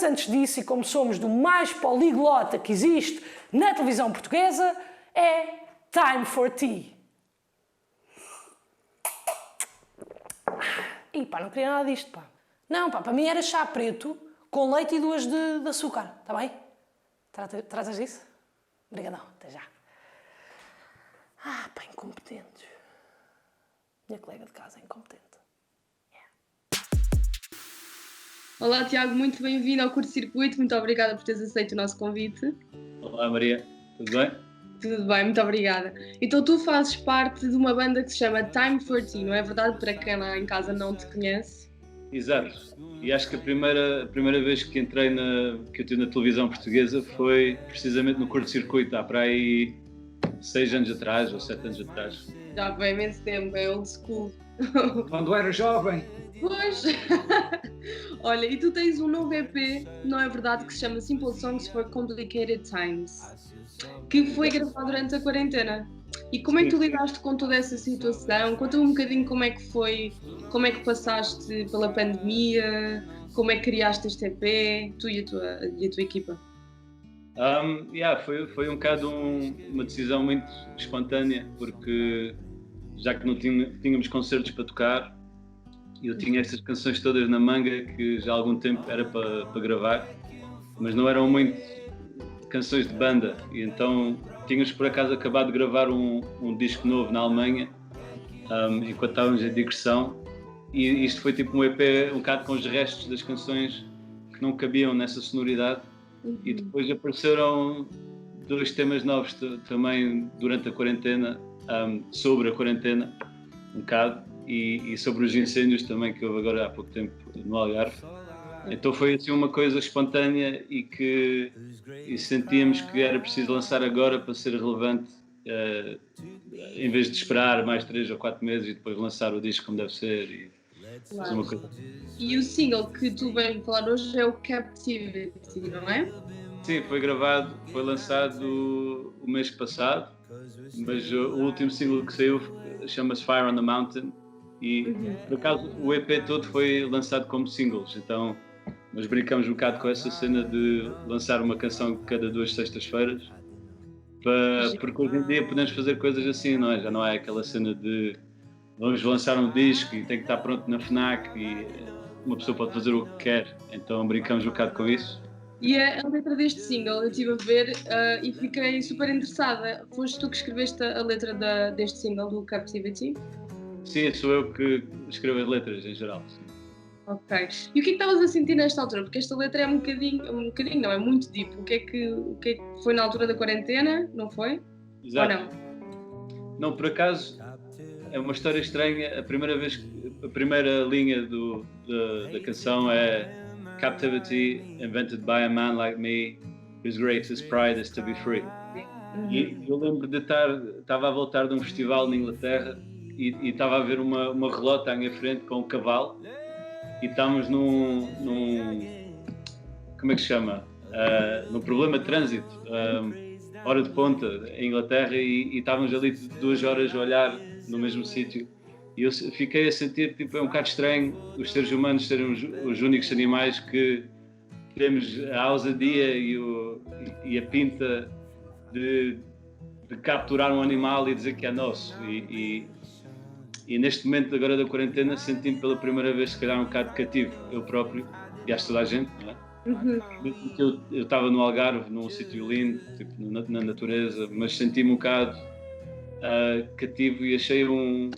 Mas antes disso, e como somos do mais poliglota que existe na televisão portuguesa, é Time for Tea. E pá, não queria nada disto, pá. Não, pá, para mim era chá preto com leite e 2 de açúcar, está bem? Trazes disso? Obrigadão, até já. Ah, pá, incompetentes. Minha colega de casa é incompetente. Olá, Tiago, muito bem-vindo ao Curto-Circuito. Muito obrigada por teres aceito o nosso convite. Olá, Maria. Tudo bem? Tudo bem, muito obrigada. Então, tu fazes parte de uma banda que se chama Time for Tea, não é verdade? Para quem lá em casa não te conhece. Exato. E acho que a primeira vez que entrei que eu tive na televisão portuguesa foi precisamente no curto-circuito, há para aí 6 anos atrás ou 7 anos atrás. Já foi imenso tempo, é old school. Quando era jovem. Pois! Olha, e tu tens um novo EP, não é verdade, que se chama Simple Songs for Complicated Times, que foi gravado durante a quarentena. E como é que tu lidaste com toda essa situação? Conta-me um bocadinho como é que foi, como é que passaste pela pandemia, como é que criaste este EP, tu e a tua equipa. Foi um bocado uma decisão muito espontânea, porque já que não tínhamos concertos para tocar, eu tinha estas canções todas na manga que já há algum tempo era para gravar, mas não eram muito canções de banda, e então tínhamos por acaso acabado de gravar um disco novo na Alemanha, enquanto estávamos em digressão, e isto foi tipo um EP um bocado com os restos das canções que não cabiam nessa sonoridade. E depois apareceram 2 temas novos também durante a quarentena, sobre a quarentena, um bocado, e sobre os incêndios também que houve agora há pouco tempo no Algarve. Então foi assim uma coisa espontânea e sentíamos que era preciso lançar agora para ser relevante, em vez de esperar mais 3 ou 4 meses e depois lançar o disco como deve ser e fazer uma coisa. E o single que tu vens falar hoje é o Captivity, não é? Sim, foi lançado o mês passado, mas o último single que saiu chama-se Fire on the Mountain e, por acaso, o EP todo foi lançado como singles, então nós brincamos um bocado com essa cena de lançar uma canção cada 2 sextas-feiras, porque hoje em dia podemos fazer coisas assim, não é? Já não é aquela cena de vamos lançar um disco e tem que estar pronto na FNAC e uma pessoa pode fazer o que quer, então brincamos um bocado com isso. E a letra deste single, eu estive a ver e fiquei super interessada. Foste tu que escreveste a letra deste single, do Captivity? Sim, sou eu que escrevo as letras em geral. Sim. Ok. E o que é que estavas a sentir nesta altura? Porque esta letra é um bocadinho não, é muito deep. O que é que foi na altura da quarentena, não foi? Exato. Ou não? Não, por acaso, é uma história estranha. A primeira linha da canção é Captivity, invented by a man like me, whose greatest pride is to be free. E eu lembro de estava a voltar de um festival na Inglaterra e estava a ver uma relota à minha frente com um cavalo e estávamos num como é que se chama? Num problema de trânsito, hora de ponta em Inglaterra e estávamos ali 2 horas a olhar no mesmo sítio. E eu fiquei a sentir, tipo, é um bocado estranho os seres humanos serem os únicos animais que temos a ousadia e a pinta de capturar um animal e dizer que é nosso. E neste momento agora da quarentena senti-me pela primeira vez, se calhar, um bocado cativo, eu próprio, e acho toda a gente, não é? Eu estava no Algarve, num sítio lindo, tipo, na natureza, mas senti-me um bocado cativo e achei uma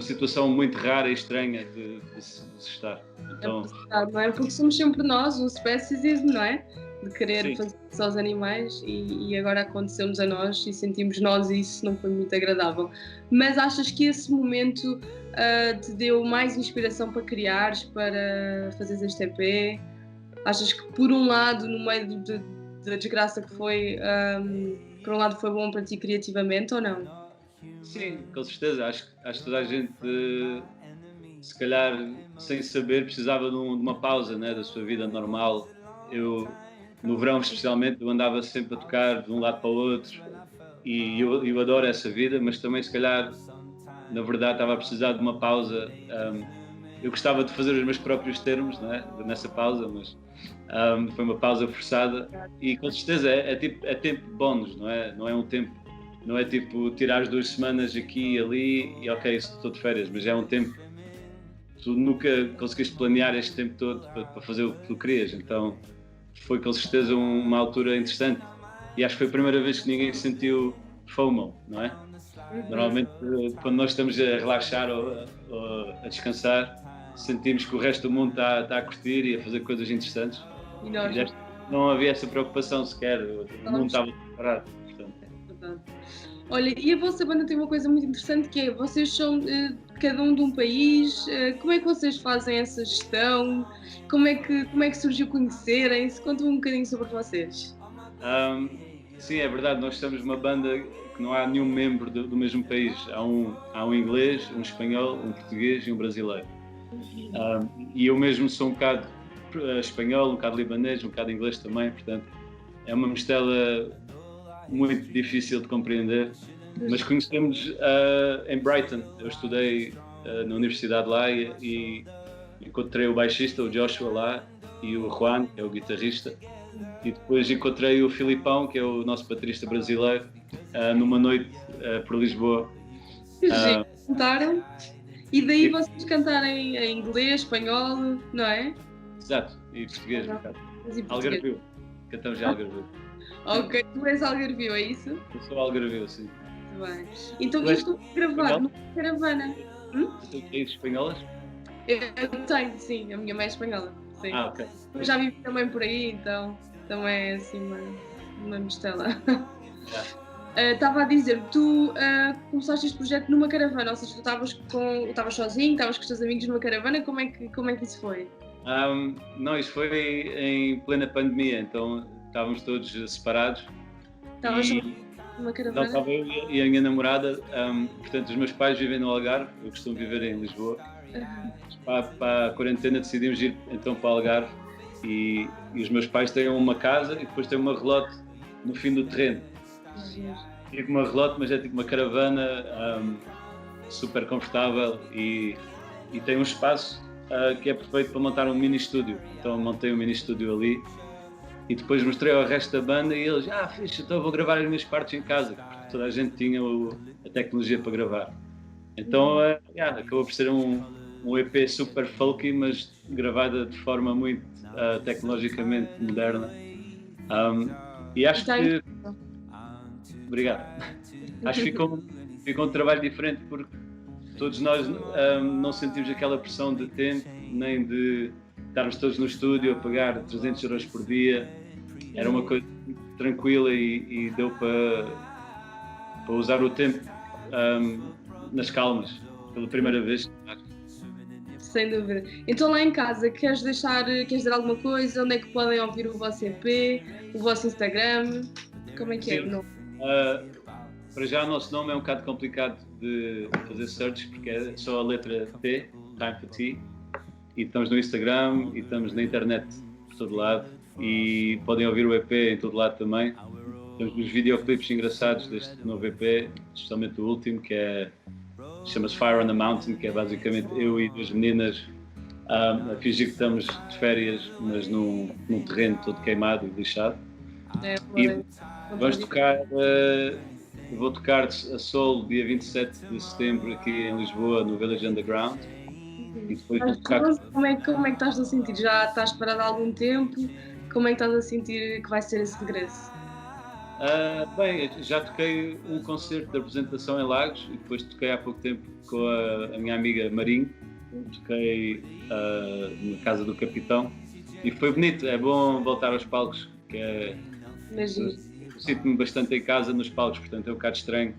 situação muito rara e estranha de se estar. Então, não é? Porque somos sempre nós, o speciesismo, não é? De querer sim. fazer isso aos animais e agora aconteceu-nos a nós e sentimos nós e isso não foi muito agradável. Mas achas que esse momento te deu mais inspiração para criares, para fazeres este EP? Achas que por um lado, no meio da desgraça que foi, por um lado foi bom para ti criativamente ou não? Sim, com certeza. Acho que toda a gente, se calhar, sem saber, precisava de uma pausa, né, da sua vida normal. Eu, no verão especialmente, eu andava sempre a tocar de um lado para o outro e eu adoro essa vida, mas também, se calhar, na verdade, estava a precisar de uma pausa eu gostava de fazer os meus próprios termos, não é? Nessa pausa, mas foi uma pausa forçada e com certeza é tempo bónus, não é? Não é um tempo, não é tipo tirar as 2 semanas aqui e ali e ok, estou de férias, mas é um tempo, tu nunca conseguiste planear este tempo todo para fazer o que tu querias, então foi com certeza uma altura interessante e acho que foi a primeira vez que ninguém sentiu FOMO, não é? Normalmente quando nós estamos a relaxar ou a descansar, sentimos que o resto do mundo está a curtir e a fazer coisas interessantes. E nós? E não havia essa preocupação sequer, o mundo estava preparado. Verdade. Olha, e a vossa banda tem uma coisa muito interessante que é, vocês são cada um de um país, como é que vocês fazem essa gestão? Como é que surgiu conhecerem-se? Conta-me um bocadinho sobre vocês. Sim, é verdade, nós somos uma banda que não há nenhum membro do mesmo país. Há um inglês, um espanhol, um português e um brasileiro. E eu mesmo sou um bocado espanhol, um bocado libanês, um bocado inglês também, portanto é uma mistura muito difícil de compreender, mas conhecemos em Brighton. Eu estudei na universidade lá e encontrei o baixista, o Joshua lá, e o Juan, que é o guitarrista, e depois encontrei o Filipão, que é o nosso baterista brasileiro, numa noite por Lisboa. Cantaram? E daí vocês cantarem em inglês, espanhol, não é? Exato, e português, no caso. Algarvio, cantamos de Algarvio. Ok, tu és Algarvio, é isso? Eu sou Algarvio, sim. Muito bem. Então isto foi gravado numa caravana. Tu tens espanholas? Eu tenho, sim, a minha mãe é espanhola. Sim. Ok. Eu já vivi também por aí, então também é assim uma mistela. Estava a dizer, tu começaste este projeto numa caravana, ou seja, tu estavas sozinho, estavas com os teus amigos numa caravana, como é que isso foi? Não, isso foi em plena pandemia, então estávamos todos separados. Estavas numa caravana? Não, estava eu e a minha namorada, portanto os meus pais vivem no Algarve, eu costumo viver em Lisboa. Para a quarentena decidimos ir então para o Algarve e os meus pais têm uma casa e depois têm uma relote no fim do terreno. Tipo uma relote, mas é tipo uma caravana super confortável e tem um espaço que é perfeito para montar um mini estúdio. Então montei um mini estúdio ali e depois mostrei ao resto da banda e eles, fixe, então vou gravar as minhas partes em casa, porque toda a gente tinha a tecnologia para gravar. Então acabou por ser um EP super folky, mas gravada de forma muito tecnologicamente moderna. E acho que... Obrigado. Acho que ficou um trabalho diferente porque todos nós não sentimos aquela pressão de tempo, nem de estarmos todos no estúdio a pagar 300 euros por dia. Era uma coisa tranquila e deu para usar o tempo nas calmas, pela primeira vez. Sem dúvida. Então lá em casa, queres dizer alguma coisa? Onde é que podem ouvir o vosso EP, o vosso Instagram? Como é que é? Para já o nosso nome é um bocado complicado de fazer search porque é só a letra T, Time for Tea, e estamos no Instagram e estamos na internet por todo lado e podem ouvir o EP em todo lado também. Temos uns videoclipes engraçados deste novo EP, especialmente o último, que chama-se Fire on the Mountain, que é basicamente eu e 2 meninas a fingir que estamos de férias, mas num terreno todo queimado e lixado. Vamos tocar, vou tocar a Soul dia 27 de setembro aqui em Lisboa, no Village Underground. E depois vou tocar... Como é que estás a sentir? Já estás parado há algum tempo? Como é que estás a sentir que vai ser esse regresso? Bem, já toquei um concerto de apresentação em Lagos e depois toquei há pouco tempo com a minha amiga Marinho. Toquei na casa do Capitão e foi bonito, é bom voltar aos palcos, que é... Eu sinto-me bastante em casa nos palcos, portanto é um bocado estranho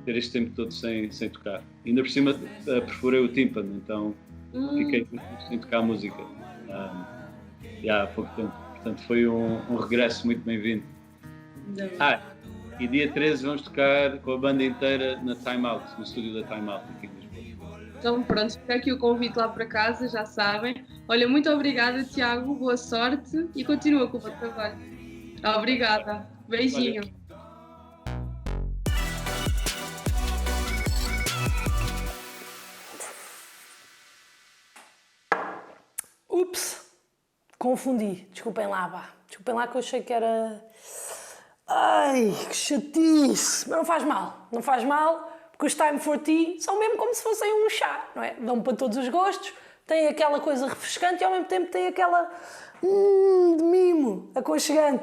ter este tempo todo sem tocar. E ainda por cima perfurei o tímpano, então fiquei sem tocar música há pouco tempo. Portanto foi um regresso muito bem-vindo. E dia 13 vamos tocar com a banda inteira na Time Out, no estúdio da Time Out aqui em Lisboa. Então pronto, fica aqui o convite lá para casa, já sabem. Olha, muito obrigada, Tiago, boa sorte e continua com o teu trabalho. Obrigada, beijinho. Valeu. Confundi, desculpem lá, pá. Desculpem lá que eu achei que era... Ai, que chatice! Mas não faz mal, porque os Time for Tea são mesmo como se fossem um chá, não é? Dão para todos os gostos, têm aquela coisa refrescante e ao mesmo tempo têm aquela... de mimo, aconchegante.